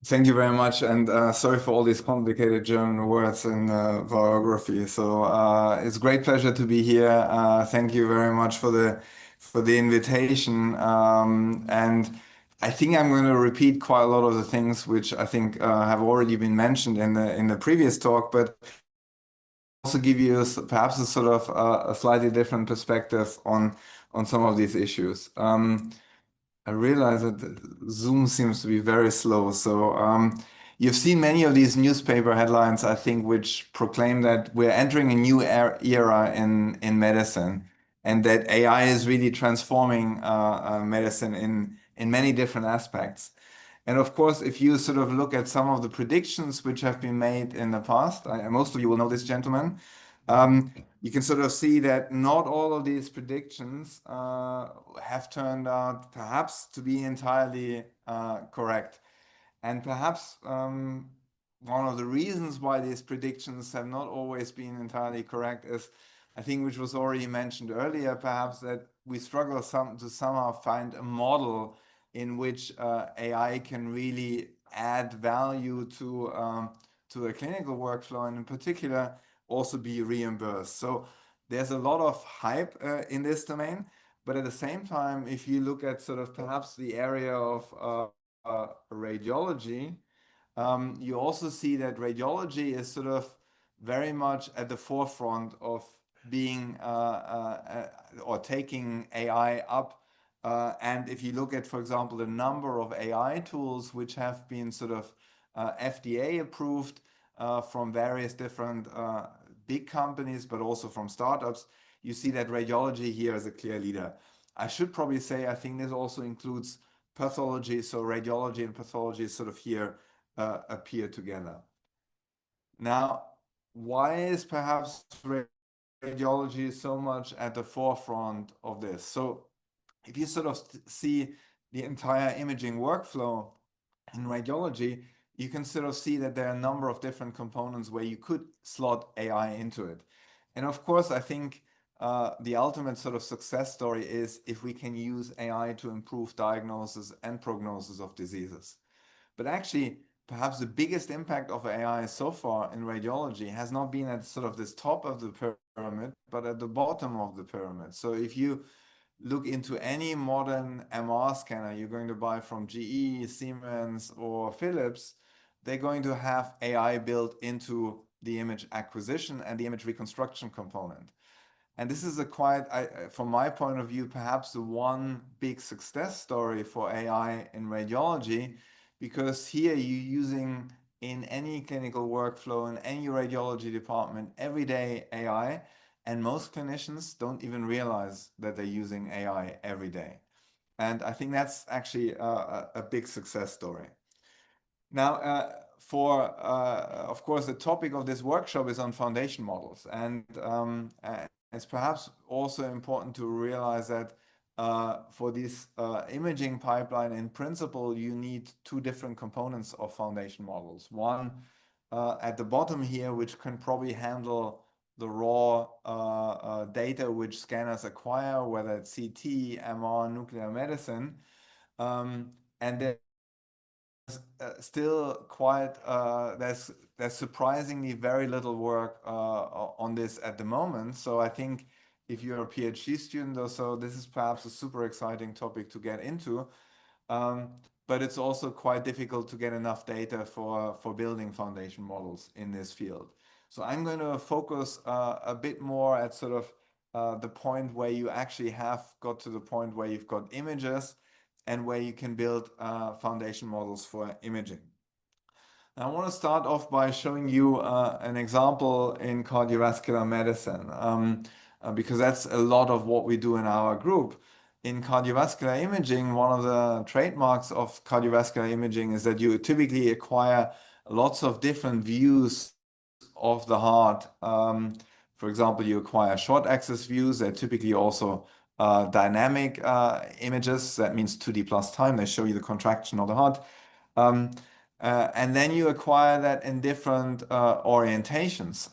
Thank you very much, and sorry for all these complicated German words in biography. It's a great pleasure to be here. Thank you very much for the invitation. And I think I'm going to repeat quite a lot of the things which I think have already been mentioned in the previous talk, but also give you perhaps a sort of a slightly different perspective on some of these issues. I realize that Zoom seems to be very slow. You've seen many of these newspaper headlines, I think, which proclaim that we're entering a new era in medicine, and that AI is really transforming medicine in many different aspects. And of course, if you sort of look at some of the predictions which have been made in the past, most of you will know this gentleman, um, you can sort of see that not all of these predictions have turned out perhaps to be entirely correct. And perhaps one of the reasons why these predictions have not always been entirely correct is, I think, which was already mentioned earlier, perhaps that we struggle to somehow find a model in which AI can really add value to a clinical workflow, and in particular also be reimbursed. So there's a lot of hype in this domain, but at the same time, if you look at sort of perhaps the area of radiology, you also see that radiology is sort of very much at the forefront of being or taking AI up. And if you look at, for example, the number of AI tools which have been sort of FDA approved from various different big companies, but also from startups, you see that radiology here is a clear leader. I should probably say, I think this also includes pathology. So radiology and pathology sort of here appear together. Now, why is perhaps radiology so much at the forefront of this? So if you sort of see the entire imaging workflow in radiology, you can sort of see that there are a number of different components where you could slot AI into it. And of course, I think the ultimate sort of success story is if we can use AI to improve diagnosis and prognosis of diseases. But actually, perhaps the biggest impact of AI so far in radiology has not been at sort of this top of the pyramid, but at the bottom of the pyramid. So if you look into any modern MR scanner you're going to buy from GE, Siemens, or Philips, they're going to have AI built into the image acquisition and the image reconstruction component. And this is from my point of view, perhaps the one big success story for AI in radiology, because here you're using in any clinical workflow, in any radiology department, everyday AI, and most clinicians don't even realize that they're using AI every day. And I think that's actually a big success story. Now, of course, the topic of this workshop is on foundation models. And it's perhaps also important to realize that for this imaging pipeline, in principle, you need two different components of foundation models. One at the bottom here, which can probably handle the raw data which scanners acquire, whether it's CT, MR, nuclear medicine. And there's still there's surprisingly very little work on this at the moment. So I think if you're a PhD student or so, this is perhaps a super exciting topic to get into. But it's also quite difficult to get enough data for building foundation models in this field. So I'm going to focus a bit more at sort of the point where you actually have got to the point where you've got images and where you can build foundation models for imaging. Now, I want to start off by showing you an example in cardiovascular medicine, because that's a lot of what we do in our group. In cardiovascular imaging, one of the trademarks of cardiovascular imaging is that you typically acquire lots of different views of the heart. For example, you acquire short axis views. They're typically also dynamic images. That means 2D plus time. They show you the contraction of the heart. And then you acquire that in different orientations.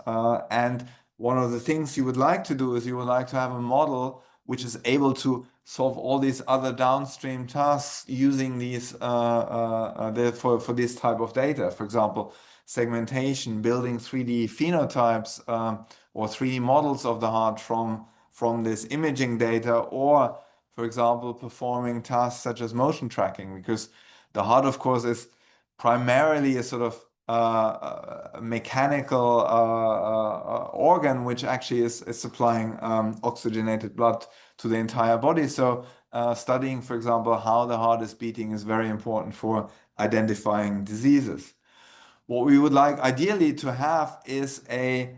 And one of the things you would like to do is you would like to have a model which is able to solve all these other downstream tasks using these for this type of data. For example, segmentation, building 3D phenotypes or 3D models of the heart from this imaging data, or for example, performing tasks such as motion tracking, because the heart, of course, is primarily a sort of mechanical organ which actually is supplying oxygenated blood to the entire body. So studying, for example, how the heart is beating is very important for identifying diseases. What we would like ideally to have is a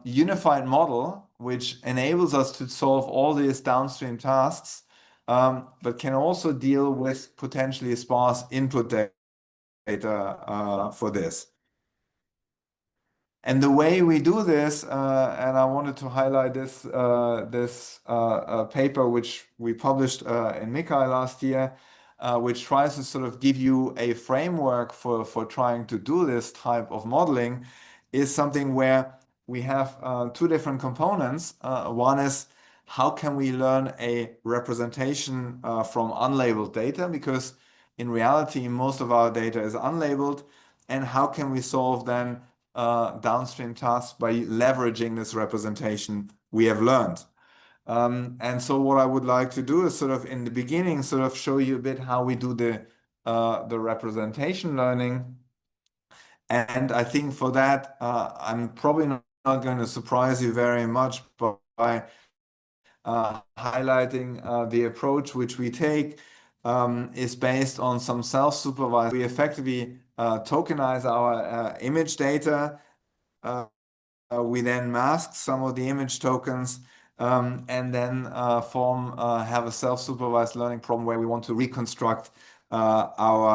unified model which enables us to solve all these downstream tasks, but can also deal with potentially sparse input data for this. And the way we do this, and I wanted to highlight this paper which we published in MICAI last year, which tries to sort of give you a framework for trying to do this type of modeling, is something where we have two different components. One is how can we learn a representation from unlabeled data, because in reality most of our data is unlabeled, and how can we solve then downstream tasks by leveraging this representation we have learned. And so what I would like to do is sort of in the beginning, sort of show you a bit how we do the representation learning. And I think for that, I'm probably not going to surprise you very much by highlighting the approach which we take is based on some self-supervised. We effectively tokenize our image data. We then mask some of the image tokens and then have a self-supervised learning problem where we want to reconstruct our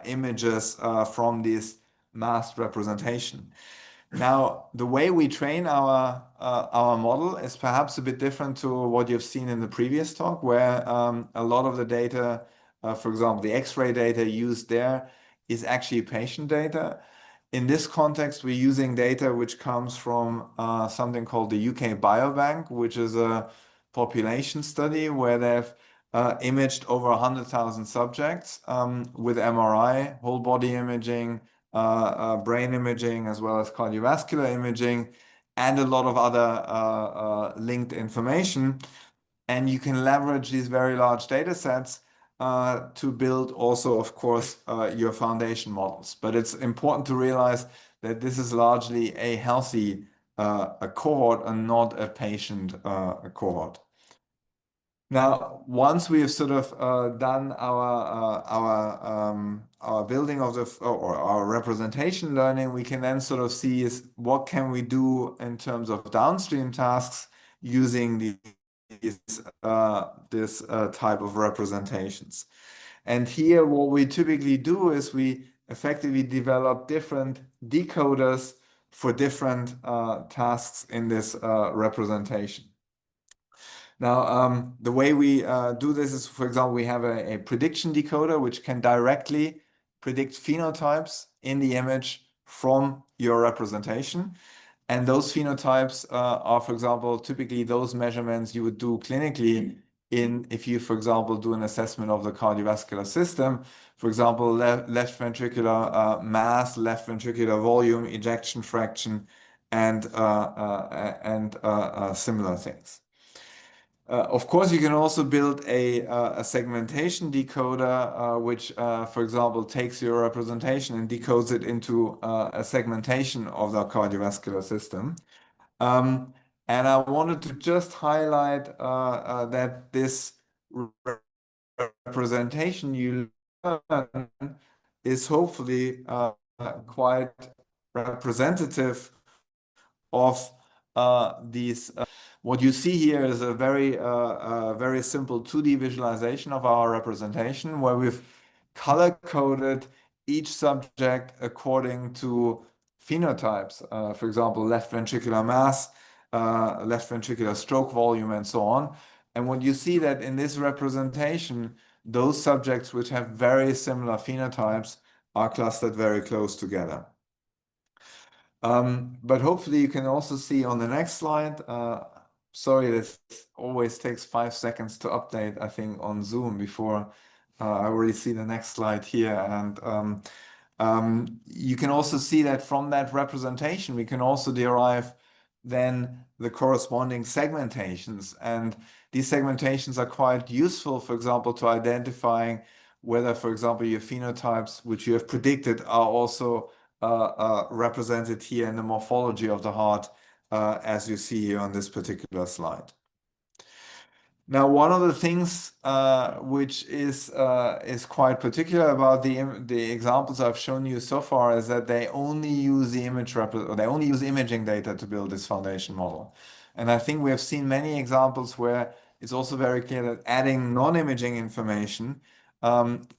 images from this masked representation. Now, the way we train our model is perhaps a bit different to what you've seen in the previous talk, where a lot of the data, for example, the X-ray data used there is actually patient data. In this context, we're using data which comes from something called the UK Biobank, which is a population study where they've imaged over 100,000 subjects with MRI, whole body imaging, brain imaging, as well as cardiovascular imaging, and a lot of other linked information. And you can leverage these very large data sets to build also, of course, your foundation models. But it's important to realize that this is largely a healthy a cohort and not a patient cohort. Now, once we have sort of done our building of or our representation learning, we can then sort of see is what can we do in terms of downstream tasks using this type of representations. And here, what we typically do is we effectively develop different decoders for different tasks in this representation. Now, the way we do this is, for example, we have a prediction decoder which can directly predict phenotypes in the image from your representation. And those phenotypes are, for example, typically those measurements you would do clinically if you, for example, do an assessment of the cardiovascular system. For example, left ventricular mass, left ventricular volume, ejection fraction, and similar things. Of course, you can also build a segmentation decoder, which, for example, takes your representation and decodes it into a segmentation of the cardiovascular system. And I wanted to just highlight that this representation you learn is hopefully quite representative of these. What you see here is a very simple 2D visualization of our representation where we've color-coded each subject according to phenotypes, for example, left ventricular mass, left ventricular stroke volume, and so on. And what you see that in this representation, those subjects which have very similar phenotypes are clustered very close together. But hopefully you can also see on the next slide Sorry, this always takes 5 seconds to update, I think, on Zoom before I already see the next slide here. And you can also see that from that representation, we can also derive then the corresponding segmentations. And these segmentations are quite useful, for example, to identifying whether, for example, your phenotypes, which you have predicted, are also represented here in the morphology of the heart, as you see here on this particular slide. Now, one of the things which is quite particular about the examples I've shown you so far is that they only use they only use imaging data to build this foundation model. And I think we have seen many examples where it's also very clear that adding non-imaging information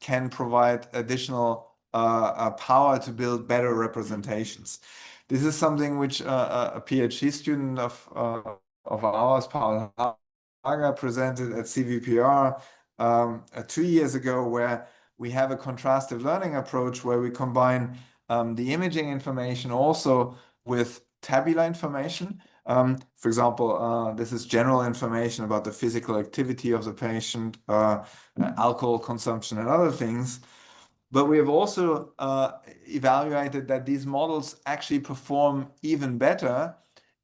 can provide additional power to build better representations. This is something which a PhD student of ours, Paul Hager, presented at CVPR 2 years ago, where we have a contrastive learning approach where we combine the imaging information also with tabular information. For example, this is general information about the physical activity of the patient, alcohol consumption, and other things. But we have also evaluated that these models actually perform even better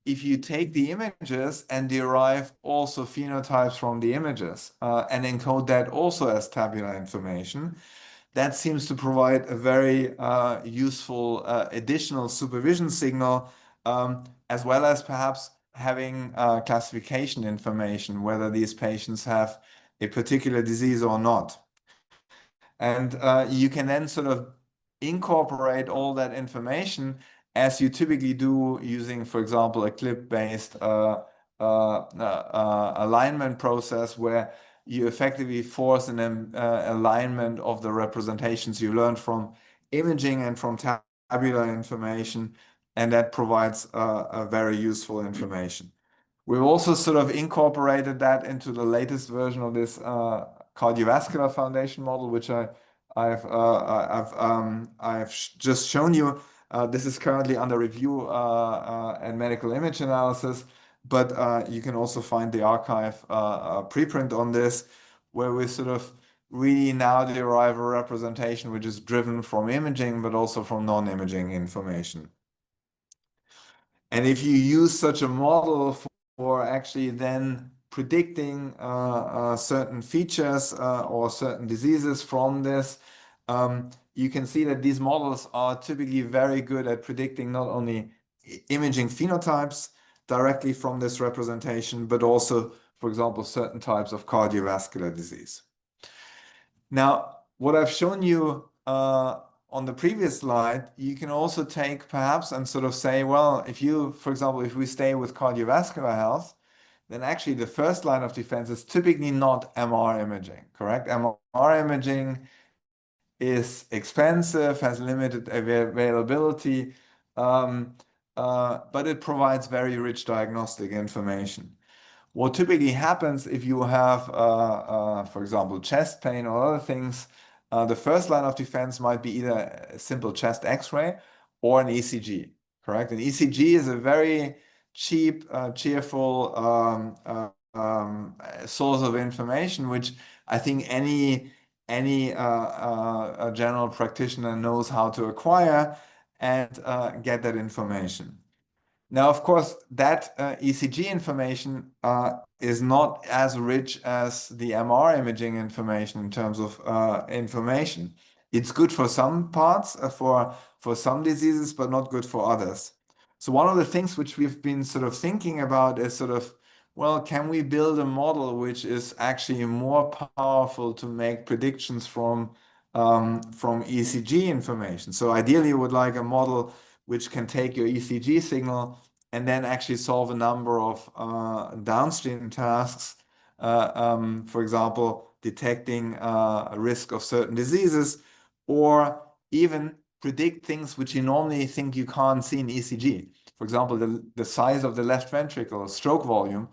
if you take the images and derive also phenotypes from the images and encode that also as tabular information. That seems to provide a very useful additional supervision signal, as well as perhaps having classification information, whether these patients have a particular disease or not. And you can then sort of incorporate all that information as you typically do using, for example, a clip-based alignment process where you effectively force an alignment of the representations you learned from imaging and from tabular information, and that provides a very useful information. We've also sort of incorporated that into the latest version of this cardiovascular foundation model, which I've just shown you. This is currently under review and medical image analysis, but you can also find the archive preprint on this, where we sort of really now derive a representation which is driven from imaging, but also from non-imaging information. And if you use such a model for actually then predicting certain features or certain diseases from this, you can see that these models are typically very good at predicting not only imaging phenotypes directly from this representation, but also, for example, certain types of cardiovascular disease. Now, what I've shown you on the previous slide, you can also take perhaps and sort of say, well, if you, for example, if we stay with cardiovascular health, then actually the first line of defense is typically not MR imaging, correct? MR imaging is expensive, has limited availability, but it provides very rich diagnostic information. What typically happens if you have, for example, chest pain or other things, the first line of defense might be either a simple chest X-ray or an ECG, correct? An ECG is a very cheap, cheerful source of information, which I think any general practitioner knows how to acquire and get that information. Now, of course, that ECG information is not as rich as the MR imaging information in terms of information. It's good for some parts, for some diseases, but not good for others. So one of the things which we've been sort of thinking about is sort of, well, can we build a model which is actually more powerful to make predictions from ECG information? So ideally, you would like a model which can take your ECG signal and then actually solve a number of downstream tasks, for example, detecting a risk of certain diseases, or even predict things which you normally think you can't see in ECG. For example, the size of the left ventricle, stroke volume,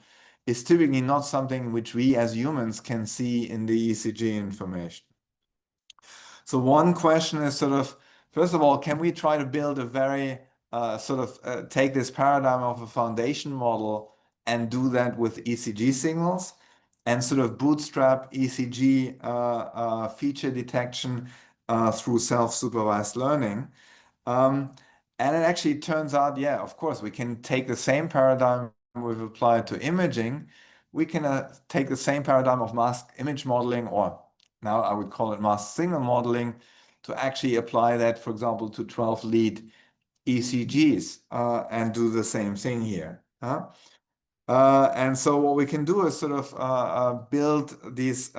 is typically not something which we as humans can see in the ECG information. So one question is sort of, first of all, can we try to build a very take this paradigm of a foundation model and do that with ECG signals and sort of bootstrap ECG feature detection through self-supervised learning. Um, and it actually turns out, yeah, of course, we can take the same paradigm we've applied to imaging. We can take the same paradigm of mask image modeling, or now I would call it mask signal modeling, to actually apply that, for example, to 12 lead ECGs and do the same thing here. And so what we can do is sort of build these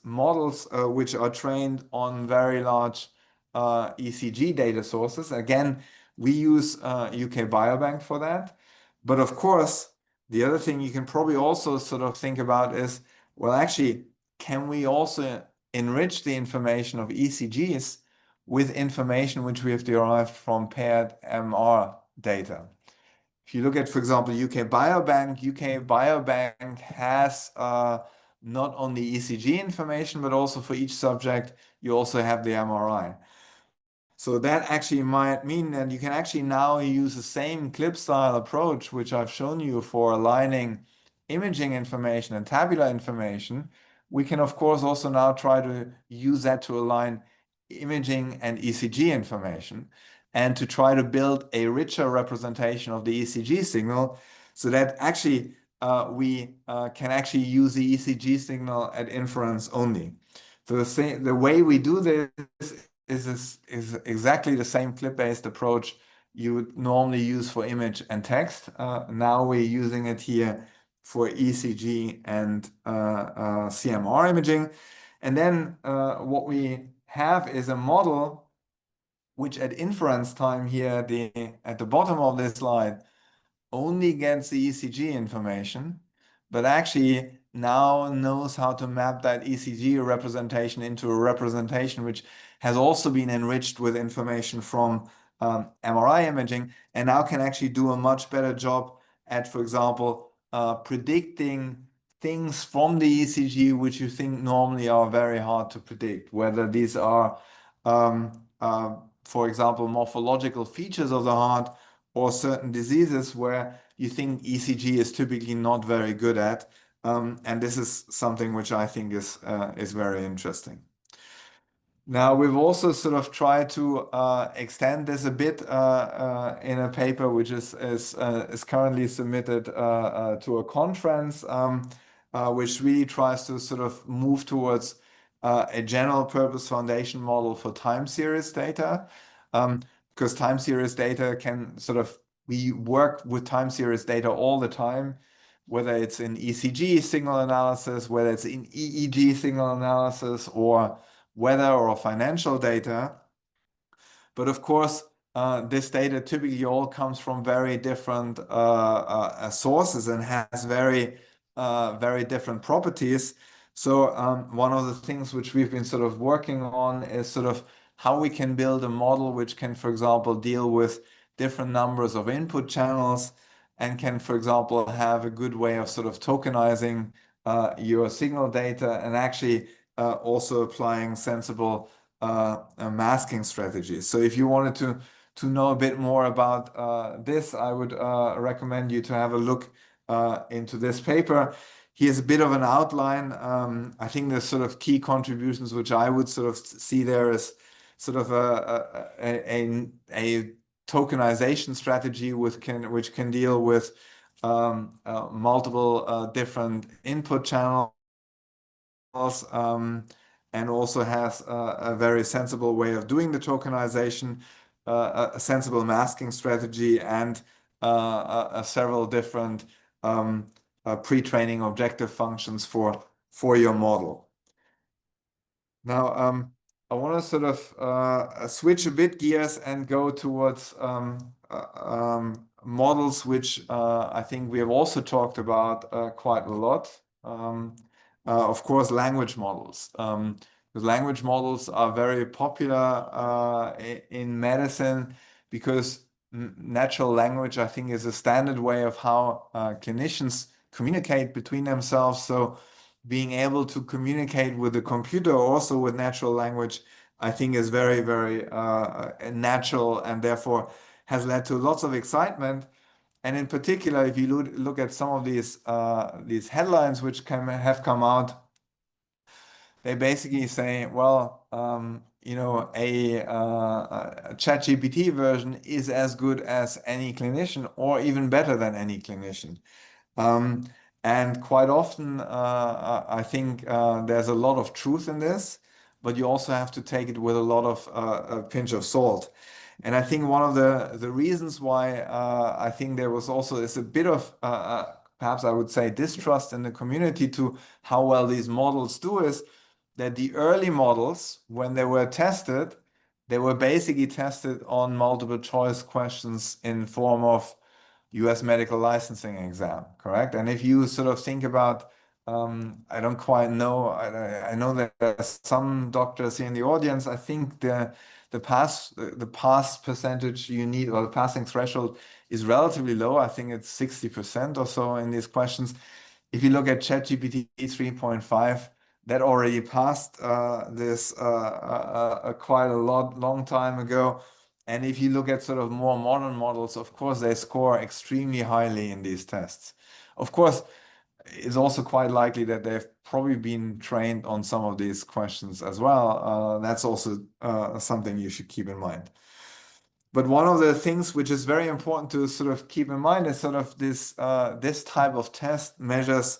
models which are trained on very large ECG data sources. Again, we use UK Biobank for that. But of course, the other thing you can probably also sort of think about is, well, actually, can we also enrich the information of ECGs with information which we have derived from paired MR data? If you look at, for example, UK Biobank has not only ECG information, but also for each subject, you also have the MRI. So that actually might mean that you can actually now use the same clip style approach, which I've shown you for aligning imaging information and tabular information. We can, of course, also now try to use that to align imaging and ECG information and to try to build a richer representation of the ECG signal so that actually we can actually use the ECG signal at inference only. So the way we do this is exactly the same clip-based approach you would normally use for image and text. Now we're using it here for ECG and CMR imaging. And then what we have is a model which at inference time here at the bottom of this slide only gets the ECG information, but actually now knows how to map that ECG representation into a representation which has also been enriched with information from MRI imaging, and now can actually do a much better job at, for example, predicting things from the ECG which you think normally are very hard to predict, whether these are, for example, morphological features of the heart or certain diseases where you think ECG is typically not very good at. And this is something which I think is very interesting. Now, we've also sort of tried to extend this a bit in a paper which is currently submitted to a conference, which really tries to sort of move towards a general purpose foundation model for time series data. Because time series data can sort of, we work with time series data all the time, whether it's in ECG signal analysis, whether it's in EEG signal analysis, or weather or financial data. But of course, this data typically all comes from very different sources and has very different properties. So one of the things which we've been sort of working on is sort of how we can build a model which can, for example, deal with different numbers of input channels and can, for example, have a good way of sort of tokenizing your signal data and actually also applying sensible masking strategies. So if you wanted to know a bit more about this, I would recommend you to have a look into this paper. Here's a bit of an outline. I think the sort of key contributions which I would sort of see there is sort of a tokenization strategy which can deal with multiple different input channels, and also has a very sensible way of doing the tokenization, a sensible masking strategy, and several different pre-training objective functions for your model. Now, I want to sort of switch a bit gears and go towards models which I think we have also talked about quite a lot. Of course, language models. Because language models are very popular in medicine because natural language, I think, is a standard way of how clinicians communicate between themselves. So being able to communicate with the computer also with natural language, I think is very natural and therefore has led to lots of excitement. And in particular, if you look at some of these headlines which have come out, they basically say, well, a ChatGPT version is as good as any clinician, or even better than any clinician. Um, and quite often, I think there's a lot of truth in this, but you also have to take it with a lot of a pinch of salt. And I think one of the reasons why I think there was also is a bit of perhaps I would say distrust in the community to how well these models do is that the early models, when they were tested, they were basically tested on multiple choice questions in form of US medical licensing exam, correct? And if you sort of think about, I don't quite know, I know that there are some doctors here in the audience. I think the pass percentage you need, or the passing threshold, is relatively low. I think it's 60% or so in these questions. If you look at ChatGPT 3.5, that already passed this quite a long time ago. And if you look at sort of more modern models, of course, they score extremely highly in these tests. Of course, it's also quite likely that they've probably been trained on some of these questions as well. That's also something you should keep in mind. But one of the things which is very important to sort of keep in mind is sort of this type of test measures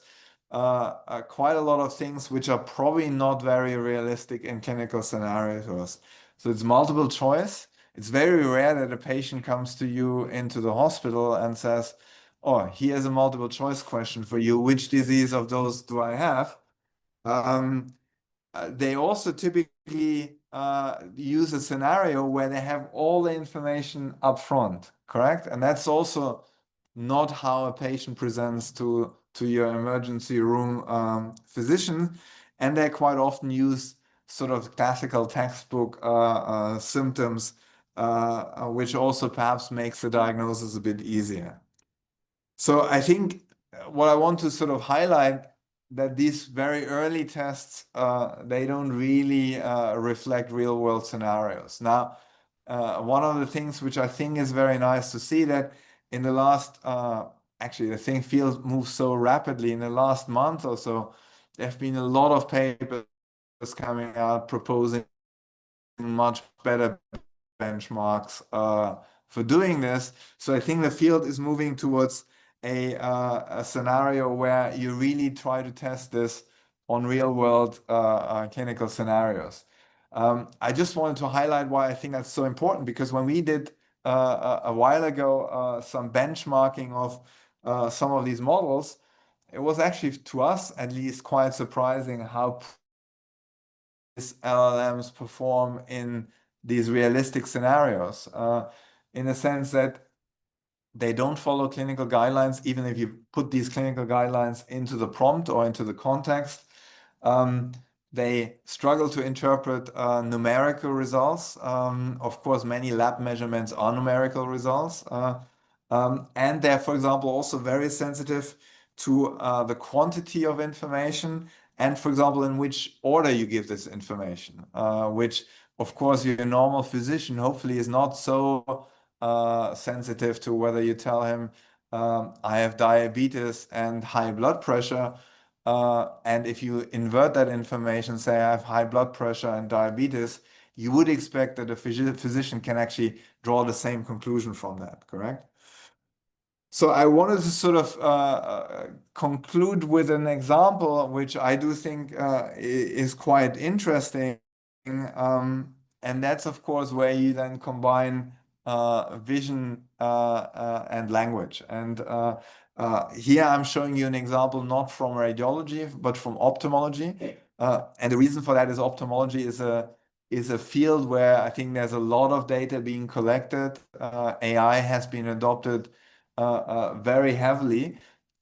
quite a lot of things which are probably not very realistic in clinical scenarios. So it's multiple choice. It's very rare that a patient comes to you into the hospital and says, "Oh, here's a multiple choice question for you. Which disease of those do I have?" Um, they also typically use a scenario where they have all the information up front, correct? And that's also not how a patient presents to your emergency room physician. And they quite often use sort of classical textbook symptoms, which also perhaps makes the diagnosis a bit easier. So I think what I want to sort of highlight that these very early tests they don't really reflect real world scenarios. Now, one of the things which I think is very nice to see that in the last actually the thing field moves so rapidly in the last month or so, there have been a lot of papers coming out proposing much better benchmarks for doing this. So I think the field is moving towards a scenario where you really try to test this on real world clinical scenarios. I just wanted to highlight why I think that's so important, because when we did a while ago some benchmarking of some of these models, it was actually, to us at least, quite surprising how these LLMs perform in these realistic scenarios, in a sense that they don't follow clinical guidelines, even if you put these clinical guidelines into the prompt or into the context. They struggle to interpret numerical results. Of course, many lab measurements are numerical results. And they're, for example, also very sensitive to the quantity of information and, for example, in which order you give this information, which, of course, your normal physician hopefully is not so sensitive to whether you tell him, I have diabetes and high blood pressure. And if you invert that information, say I have high blood pressure and diabetes, you would expect that a physician can actually draw the same conclusion from that, correct? So I wanted to sort of conclude with an example, which I do think is quite interesting. And that's, of course, where you then combine vision and language. And here I'm showing you an example not from radiology, but from ophthalmology. And the reason for that is ophthalmology is a field where I think there's a lot of data being collected. AI has been adopted very heavily,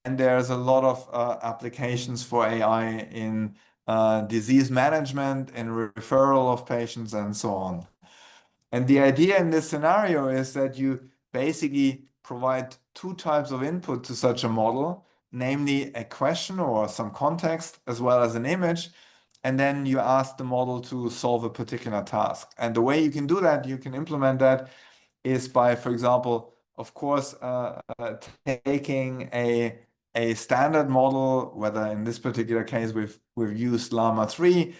and there's a lot of applications for AI in disease management, in referral of patients, and so on. And the idea in this scenario is that you basically provide two types of input to such a model, namely a question or some context, as well as an image. And then you ask the model to solve a particular task. And the way you can do that, you can implement that, is by, for example, of course, taking a standard model, whether in this particular case we've used Llama 3,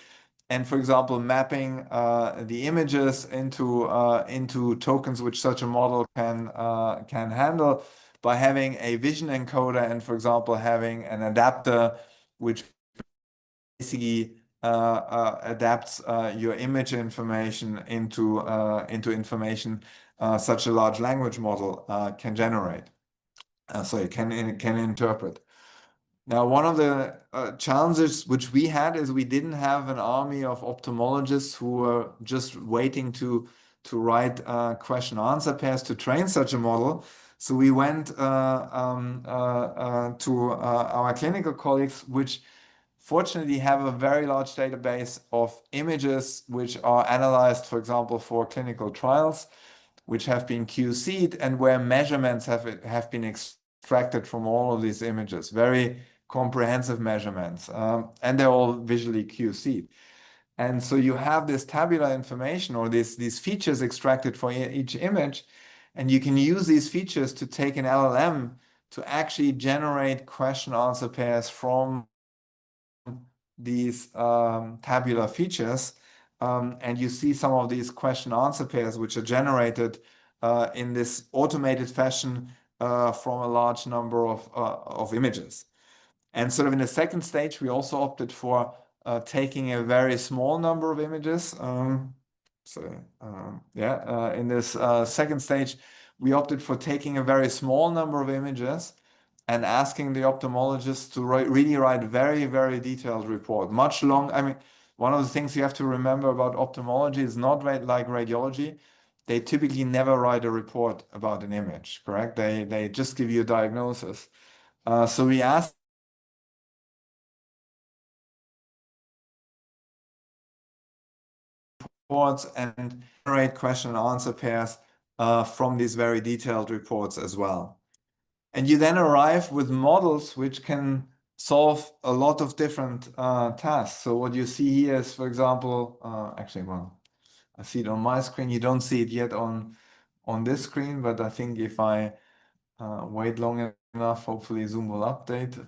and for example, mapping the images into tokens which such a model can handle by having a vision encoder and, for example, having an adapter which basically adapts your image information into information such a large language model can generate. So it can interpret. Now, one of the challenges which we had is we didn't have an army of ophthalmologists who were just waiting to write question answer pairs to train such a model. So we went to our clinical colleagues, which fortunately have a very large database of images which are analyzed, for example, for clinical trials, which have been QC'd and where measurements have been extracted from all of these images. Very comprehensive measurements, and they're all visually QC'd. And so you have this tabular information or these features extracted for each image, and you can use these features to take an LLM to actually generate question answer pairs from these tabular features. And you see some of these question answer pairs which are generated in this automated fashion from a large number of images. And sort of in the second stage, we also opted for taking a very small number of images. In this second stage, we opted for taking a very small number of images and asking the ophthalmologist to really write very, very detailed report, much long. I mean, one of the things you have to remember about ophthalmology is not like radiology. They typically never write a report about an image, correct? They just give you a diagnosis. So we asked reports and generate question and answer pairs from these very detailed reports as well. And you then arrive with models which can solve a lot of different tasks. So what you see here is, for example, I see it on my screen. You don't see it yet on this screen, but I think if I wait long enough, hopefully Zoom will update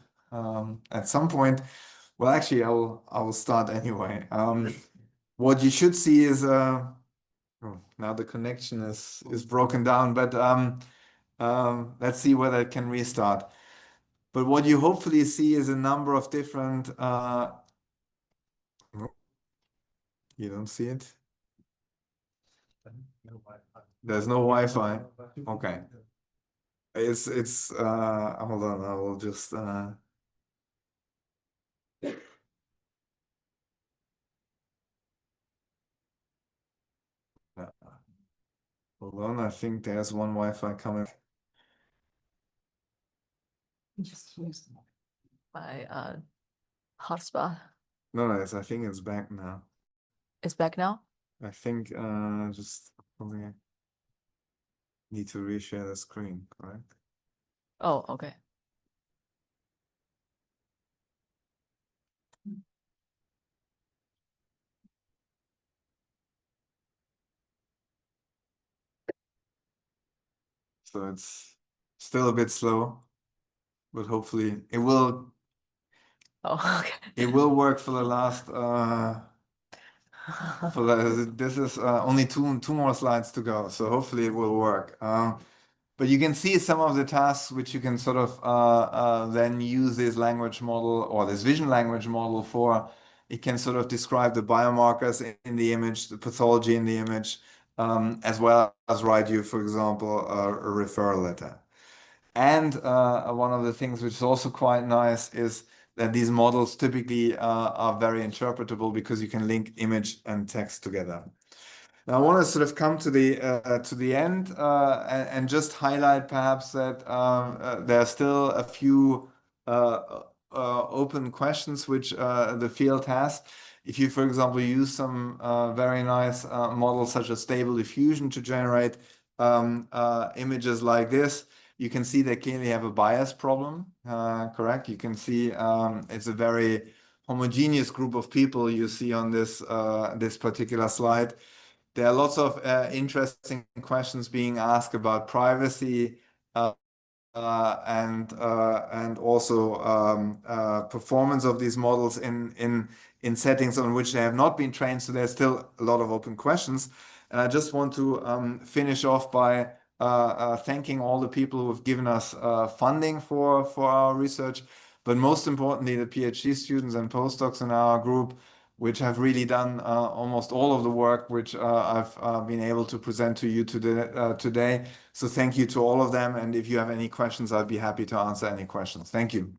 at some point. Well, actually, I will start anyway. What you should see is now the connection is broken down, but let's see whether it can restart. But what you hopefully see is a number of different. You don't see it? There's no Wi-Fi. Okay. It's hold on, I will just hold on, I think there's one Wi-Fi coming. Just use my hotspot. No, I think it's back now. It's back now? I think just probably need to reshare the screen, correct? Oh, okay. So it's still a bit slow, but hopefully it will. Oh, okay. It will work for the last. This is only two more slides to go, so hopefully it will work. But you can see some of the tasks which you can sort of then use this language model or this vision language model for. It can sort of describe the biomarkers in the image, the pathology in the image, as well as write you, for example, a referral letter. And one of the things which is also quite nice is that these models typically are very interpretable because you can link image and text together. Now, I want to sort of come to the end and just highlight perhaps that there are still a few open questions which the field has. If you, for example, use some very nice models such as Stable Diffusion to generate images like this, you can see they clearly have a bias problem, correct? You can see it's a very homogeneous group of people you see on this particular slide. there are lots of interesting questions being asked about privacy. And also performance of these models in settings on which they have not been trained. So there's still a lot of open questions. And I just want to finish off by thanking all the people who have given us funding for our research, but most importantly, the PhD students and postdocs in our group, which have really done almost all of the work which I've been able to present to you today. So thank you to all of them. And if you have any questions, I'd be happy to answer any questions. Thank you.